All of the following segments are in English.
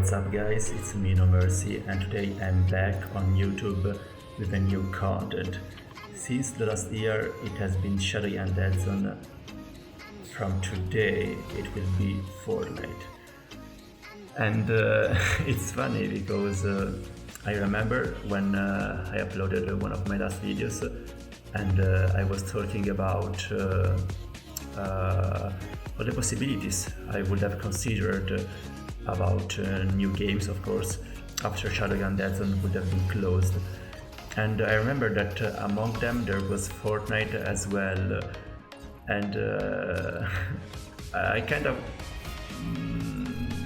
What's up guys, it's me No Mercy and today I'm back on YouTube with a new content. Since the last year it has been Shadowgun Dead Zone. From today it will be Fortnite. And it's funny because I remember when I uploaded one of my last videos and I was talking about all the possibilities I would have considered about new games, of course, after Shadowgun Dead Zone would have been closed. And I remember that among them there was Fortnite as well, and I kind of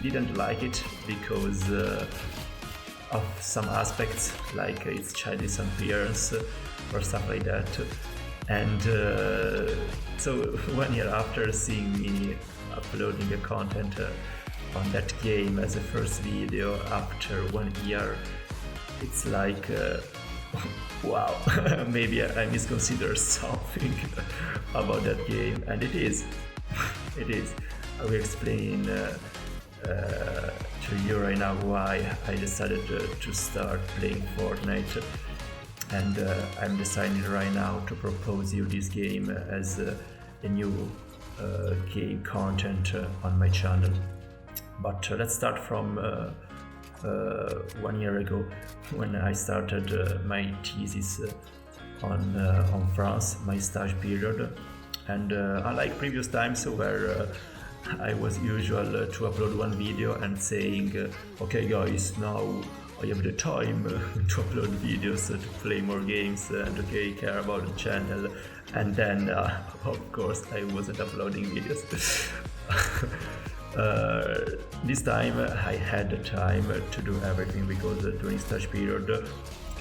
didn't like it because of some aspects, like its childish appearance or stuff like that. And so 1 year after seeing me uploading the content on that game as a first video after 1 year, it's like wow, maybe I misconsider something about that game, and it is. I will explain to you right now why I decided to start playing Fortnite, and I'm deciding right now to propose you this game as a new game content on my channel. But let's start from 1 year ago when I started my thesis on France, my stage period. And unlike previous times where I was usual to upload one video and saying, okay guys, now I have the time to upload videos, to play more games, and okay, care about the channel, and then of course I wasn't uploading videos. This time I had the time to do everything because during stage period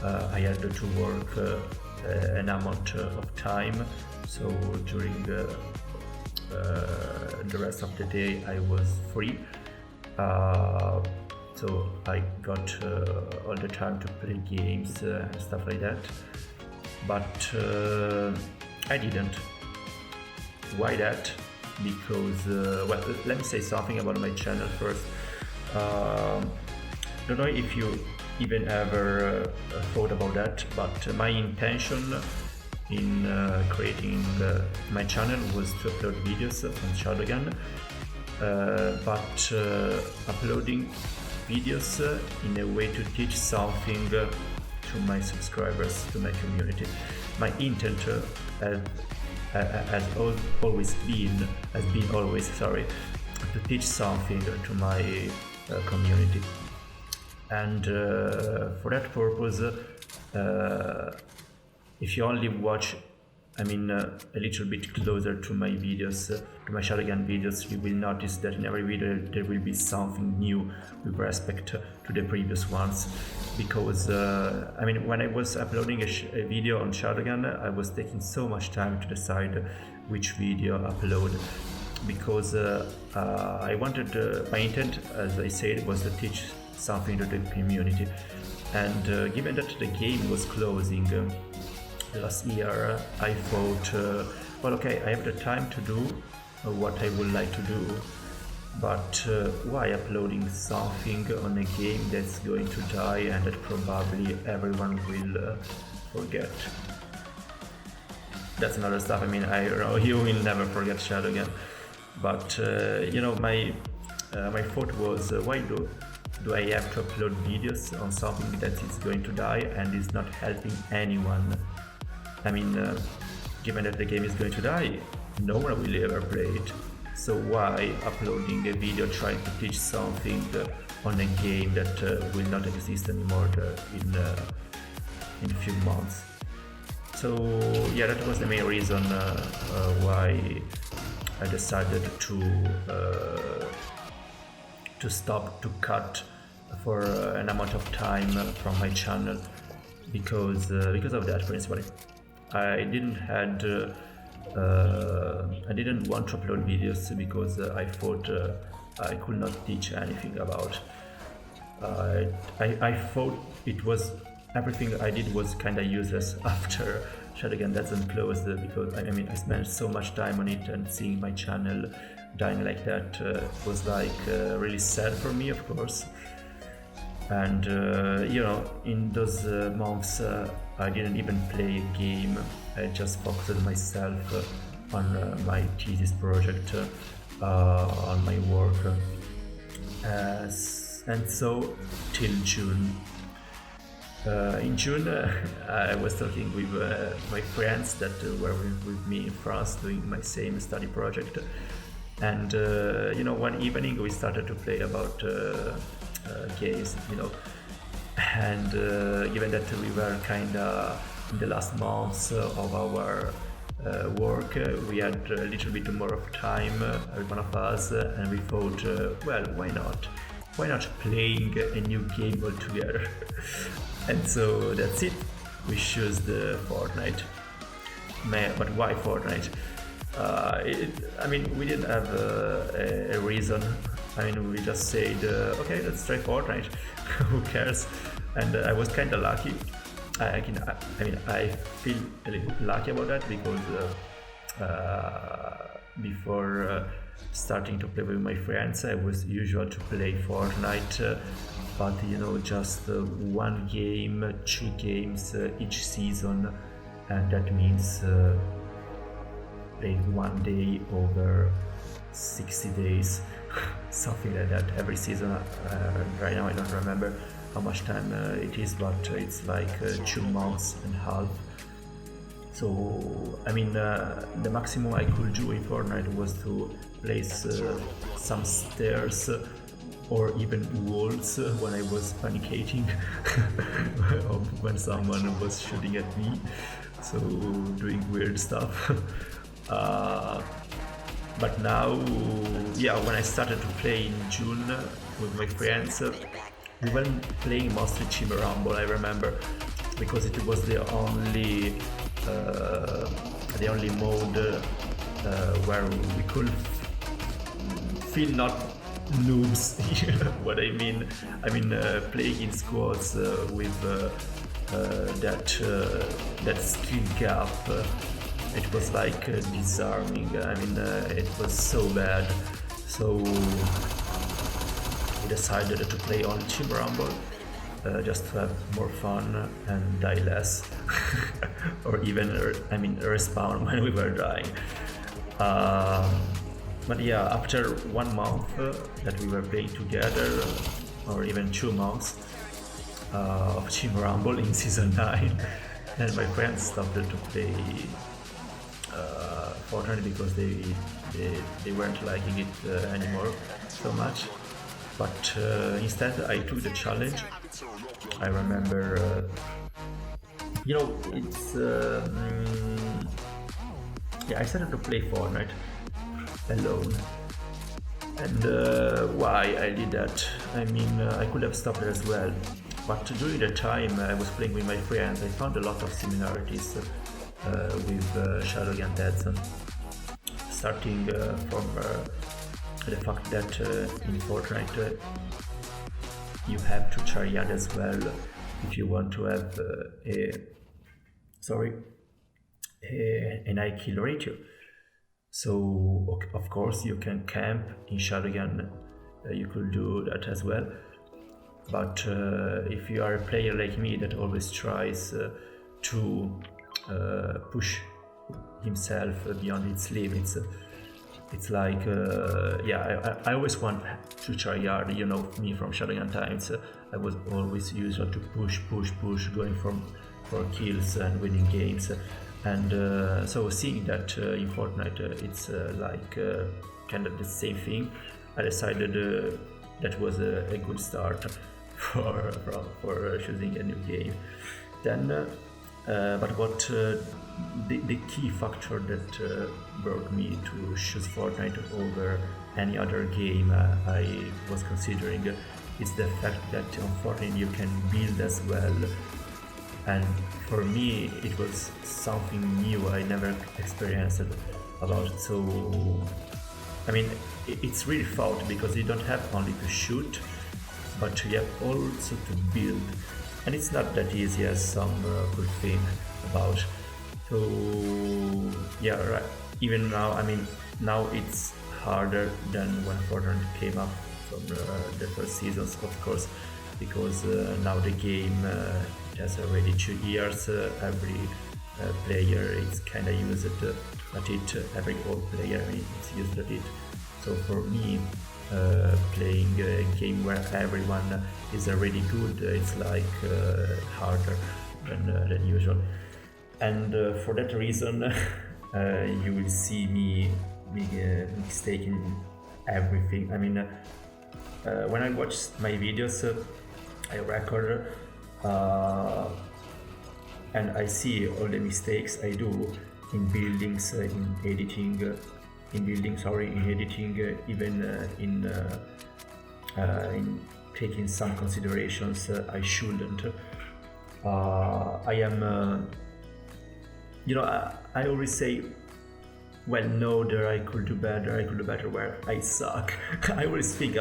I had to work an amount of time, so during the rest of the day I was free, so I got all the time to play games and stuff like that. But I didn't. Why that? Because well, let me say something about my channel first. Don't know if you even ever thought about that, but my intention in creating my channel was to upload videos on Shadowgun, but uploading videos in a way to teach something to my subscribers, to my community. My intent has always been to teach something to my community, and for that purpose, if you only watch, a little bit closer to my videos, to my Shadowgun videos, you will notice that in every video there will be something new with respect to the previous ones. Because when I was uploading a video on Shadowgun, I was taking so much time to decide which video upload, because I wanted, my intent, as I said, was to teach something to the community. And given that the game was closing last year, I thought, well, okay, I have the time to do what I would like to do, but why uploading something on a game that's going to die and that probably everyone will forget? That's another stuff. I know you will never forget Shadowgun, but my thought was, why do I have to upload videos on something that is going to die and is not helping anyone? Given that the game is going to die, no one will ever play it. So why uploading a video trying to teach something on a game that will not exist anymore in a few months? So yeah, that was the main reason why I decided to stop, to cut for an amount of time from my channel, because of that principle. I didn't want to upload videos because I thought I could not teach anything about. I thought it was, everything I did was kind of useless after Shadowgun Dead Zone closed, because I spent so much time on it, and seeing my channel dying like that was like really sad for me, of course. And in those months I didn't even play a game. I just focused myself on my thesis project, on my work, and so till June. In June, I was talking with my friends that were with me in France doing my same study project, and one evening we started to play about games, and given that we were kind of in the last months of our work, we had a little bit more of time, every one of us, and we thought, well, why not? Why not playing a new game altogether? And so that's it. We chose the Fortnite. But why Fortnite? We didn't have a reason. We just said, okay, let's try Fortnite. Who cares? And I was kind of lucky. I feel a little lucky about that because before starting to play with my friends, I was usual to play Fortnite, but just one game, 2 games each season, and that means play one day over 60 days, something like that every season. Right now I don't remember how much time it is, but it's like 2 months and a half. So the maximum I could do in Fortnite was to place some stairs or even walls when I was panicking or when someone was shooting at me, so doing weird stuff. But now, when I started to play in June with my friends, we were playing mostly Team Rumble, I remember, because it was the only mode where we could feel not noobs. You know what I mean? Playing in squads with that skill gap. It was like disarming. It was so bad. So we decided to play on Team Rumble, just to have more fun and die less, or even respawn when we were dying. But after 1 month that we were playing together, or even 2 months of Team Rumble in season 9, and my friends stopped to play Fortnite because they weren't liking it anymore so much. But instead I took the challenge. I remember, it's I started to play Fortnite alone. And why I did that? I could have stopped as well. But during the time I was playing with my friends, I found a lot of similarities with Shadowgun Deads, starting from the fact that in Fortnite you have to triad as well if you want to have an high kill ratio. So of course you can camp in Shadowgun, you could do that as well. But if you are a player like me that always tries to push himself beyond its limits, it's like I always want to try hard. Me from Shadowgun times, I was always usual to push, going for kills and winning games. And so seeing that in Fortnite it's like kind of the same thing, I decided that was a good start for choosing a new game. Then but what the key factor that brought me to choose Fortnite over any other game I was considering is the fact that on Fortnite you can build as well. And for me it was something new I never experienced about it. So it's really fun because you don't have only to shoot, but you have also to build, and it's not that easy as some could think about. So right. Even now, now it's harder than when Fortnite came up from the first seasons, of course. because now the game it has already 2 years. Every player is kind of used at it. Every old player is used at it. So for me, playing a game where everyone is already good, it's like harder than usual. And for that reason, you will see me mistaking everything. I mean, when I watch my videos, I record and I see all the mistakes I do in buildings, in editing, even in taking some considerations I shouldn't. I am, I always say, well, no, there I could do better where I suck. I always think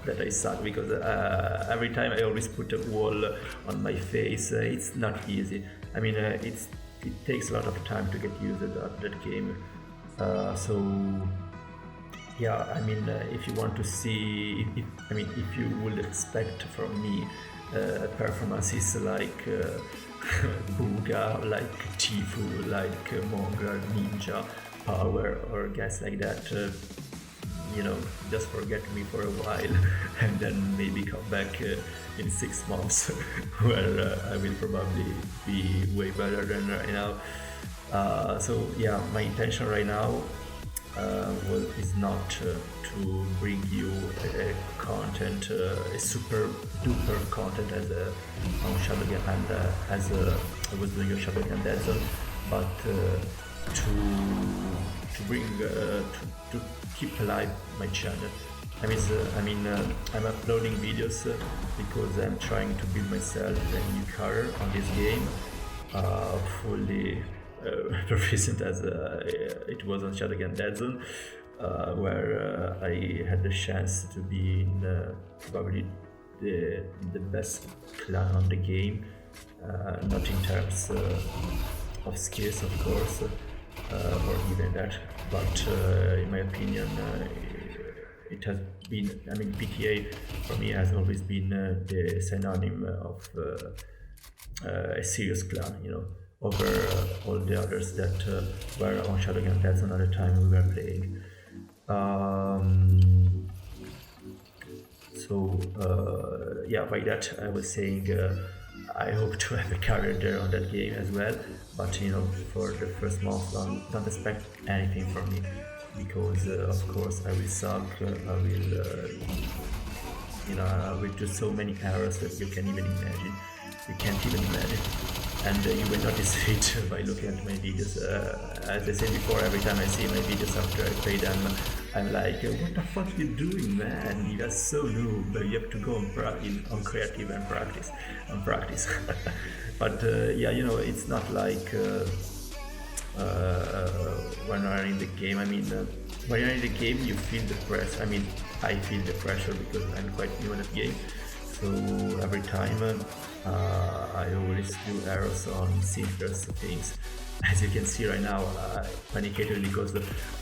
that I suck because every time I always put a wall on my face. It's not easy. I mean, it takes a lot of time to get used to that game. So yeah, I mean, if you want to see, if you would expect from me performances like Booga, like Tifu, like Mongrel, Ninja, Power, or guys like that, just forget me for a while and then maybe come back in 6 months where I will probably be way better than right now. So yeah, my intention right now is not to bring you a content, a super duper content as on Shadowgun and as I was doing a Shadowgun Dead Zone, but to bring to keep alive my channel. I'm uploading videos because I'm trying to build myself a new car on this game, fully proficient as it was on Shadowgun Dead Zone, where I had the chance to be in probably the best clan on the game, not in terms of skills, of course, or even that, but in my opinion, it has been, PTA for me has always been the synonym of a serious clan, over all the others that were on Shadowgun Dead Zone at the time we were playing. Yeah, by that I was saying I hope to have a career there on that game as well, but for the first month don't expect anything from me, because of course I will suck, I will do so many errors that you can't even imagine, and you will notice it by looking at my videos. As I said before, every time I see my videos after I play them, I'm like, what the fuck you doing, man? You are so noob. You have to go on creative and practice. But yeah, it's not like when you're in the game. When you're in the game, you feel the pressure. I feel the pressure because I'm quite new in that game. So every time I always do errors on simplest things. As you can see right now, I panicked because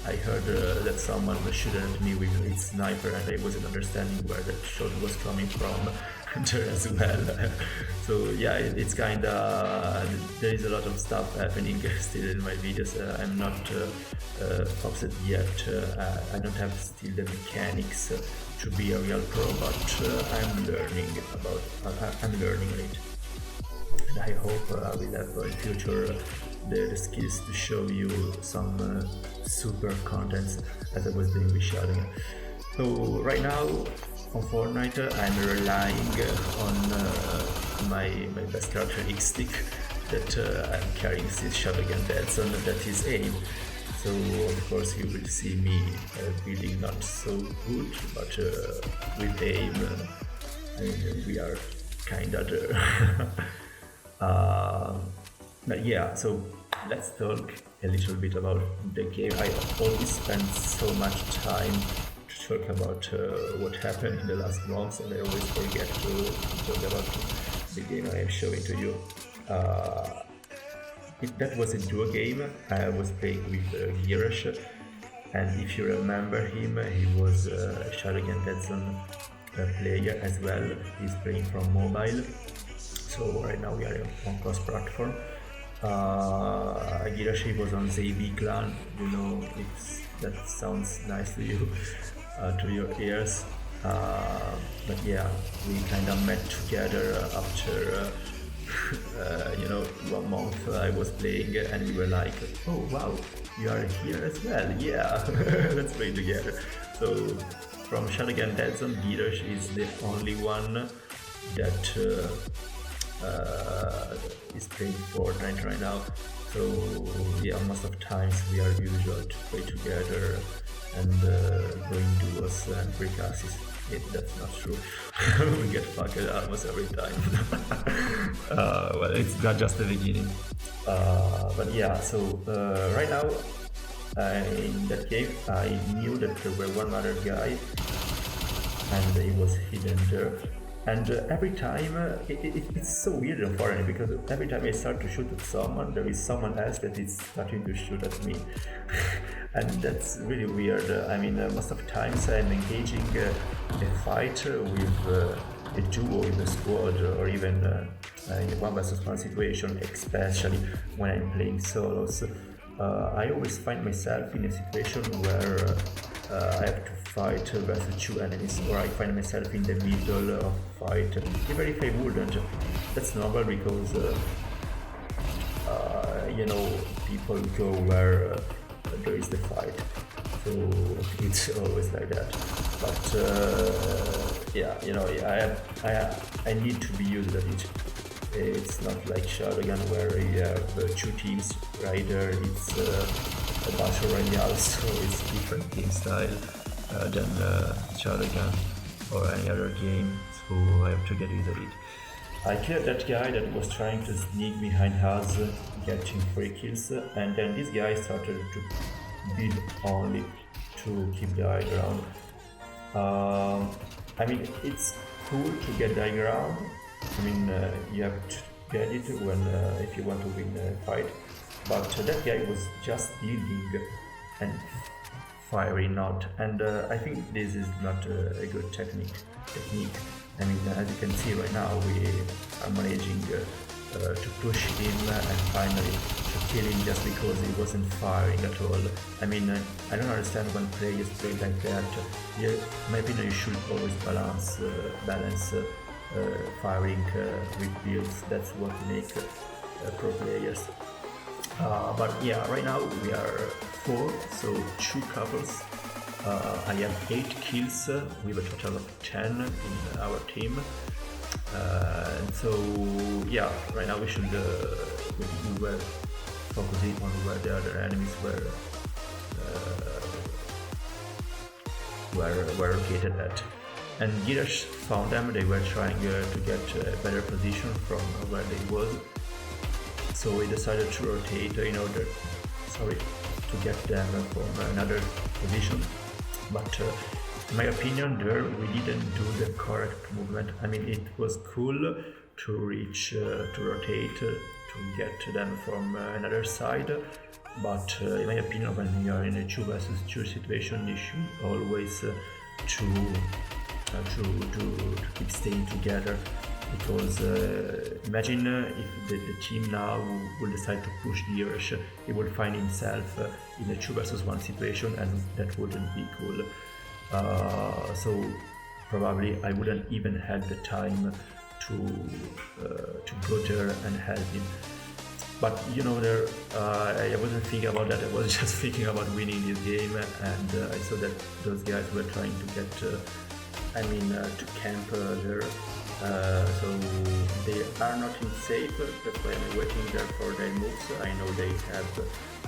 I heard that someone shooting at me with his sniper, and I wasn't understanding where that shot was coming from there as well. So yeah, it's kinda, there is a lot of stuff happening still in my videos. I'm not upset yet. I don't have still the mechanics to be a real pro, but I'm learning it. And I hope I will have in future the skills to show you some super contents as I was doing with Shadowgun. So right now on Fortnite I'm relying on my best character X-Stick that I'm carrying since Shadowgun Dead Zone, that is AIM. So of course you will see me building not so good, but with AIM we are kinda there. But yeah, so let's talk a little bit about the game. I always spend so much time to talk about what happened in the last months, and I always forget to talk about the game I am showing to you. That was a duo game. I was playing with Girish, and if you remember him, he was a Shadowgun Dead Zone player as well. He's playing from mobile. So right now we are on cross-platform. Girashi was on ZB clan. If that sounds nice to you, to your ears. But yeah, we kind of met together after 1 month I was playing, and we were like, oh wow, you are here as well, yeah, let's play together. So from Shadowgun Dead Zone, Girash is the only one that is playing Fortnite right now. So yeah, most of times we are usual to play together and going duos and break asses. That's not true. We get fucked almost every time. Well, it's not just the beginning. But yeah, so right now in that game I knew that there were one other guy and he was hidden there. And every time, it's so weird and foreign because every time I start to shoot at someone, there is someone else that is starting to shoot at me. And that's really weird. I mean, most of the times I'm engaging a fight with a duo in a squad or even in a 1 versus 1 situation, especially when I'm playing solos. I always find myself in a situation where I have to fight versus 2 enemies, or I find myself in the middle of fight, even if I wouldn't. That's normal because people go where there is the fight, so it's always like that. But I need to be used to it. It's not like Shadowgun where you have 2 teams right there. It's a battle royale, so it's different game style than Shadowgun or any other game, so I have to get used to it. I killed that guy that was trying to sneak behind us, getting 3 kills, and then this guy started to build only to keep the high ground. I mean, it's cool to get the high ground. I mean, you have to get it when if you want to win a fight. But that guy was just building and firing not, and I think this is not a good technique. I mean, as you can see right now, we are managing to push him and finally to kill him just because he wasn't firing at all. I mean, I don't understand when players play like that. In my opinion, you should always balance firing with builds. That's what make pro players. But yeah, right now we are 4, so 2 couples. I have 8 kills with a total of 10 in our team. And so yeah, right now we should we were focusing on where the other enemies were located at. And Girash found them. They were trying to get a better position from where they was. So we decided to rotate in order, to get them from another position. But in my opinion, there we didn't do the correct movement. I mean, it was cool to reach, to rotate, to get them from another side. But in my opinion, when you are in a 2 versus 2 situation, you should always to keep staying together. Because imagine if the team now will decide to push Girash, he would find himself in a 2 versus 1 situation, and that wouldn't be cool. So probably I wouldn't even have the time to go there and help him. But I wasn't thinking about that. I was just thinking about winning this game, and I saw that those guys were trying to get, to camp there. So they are not in safe, that's why I'm waiting there for their moves. I know they have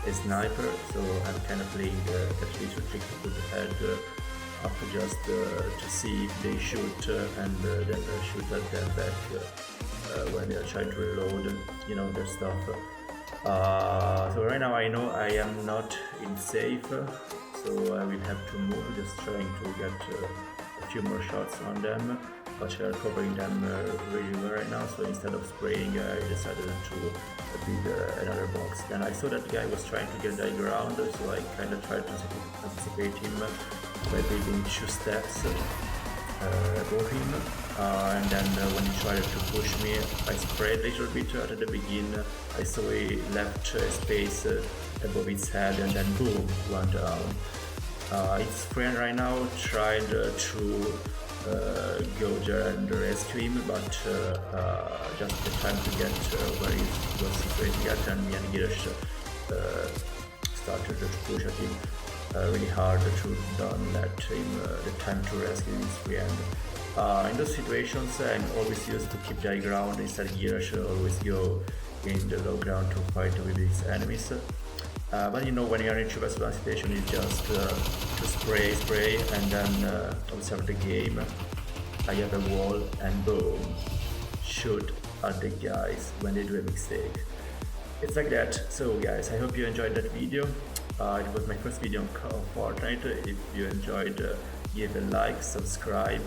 a sniper, so I'm kind of playing that little trick to the head up just to see if they shoot and then shoot at them back when they are trying to reload, their stuff. So right now I know I am not in safe, so I will have to move, just trying to get a few more shots on them. But they are covering them really well right now, so instead of spraying, I decided to build another box. Then I saw that guy was trying to get the high ground, so I kind of tried to anticipate him by building 2 steps above him, and then when he tried to push me, I sprayed a little bit at the beginning. I saw he left space above his head, and then boom, went down. His friend right now tried to go there and rescue him, but just the time to get where he was situated at, and me and Girish started to push at him really hard to don't let him the time to rescue his friend. In those situations, I'm always used to keep the high ground. Instead, Girish always go in the low ground to fight with his enemies. But you know, when you're in 2vs1 situation, it's just to spray, and then observe the game. I have a wall, and boom, shoot at the guys when they do a mistake. It's like that. So guys, I hope you enjoyed that video. It was my first video on Fortnite. If you enjoyed, give a like, subscribe,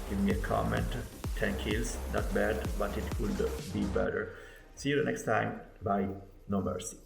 give me a comment. 10 kills, not bad, but it could be better. See you the next time. Bye. No mercy.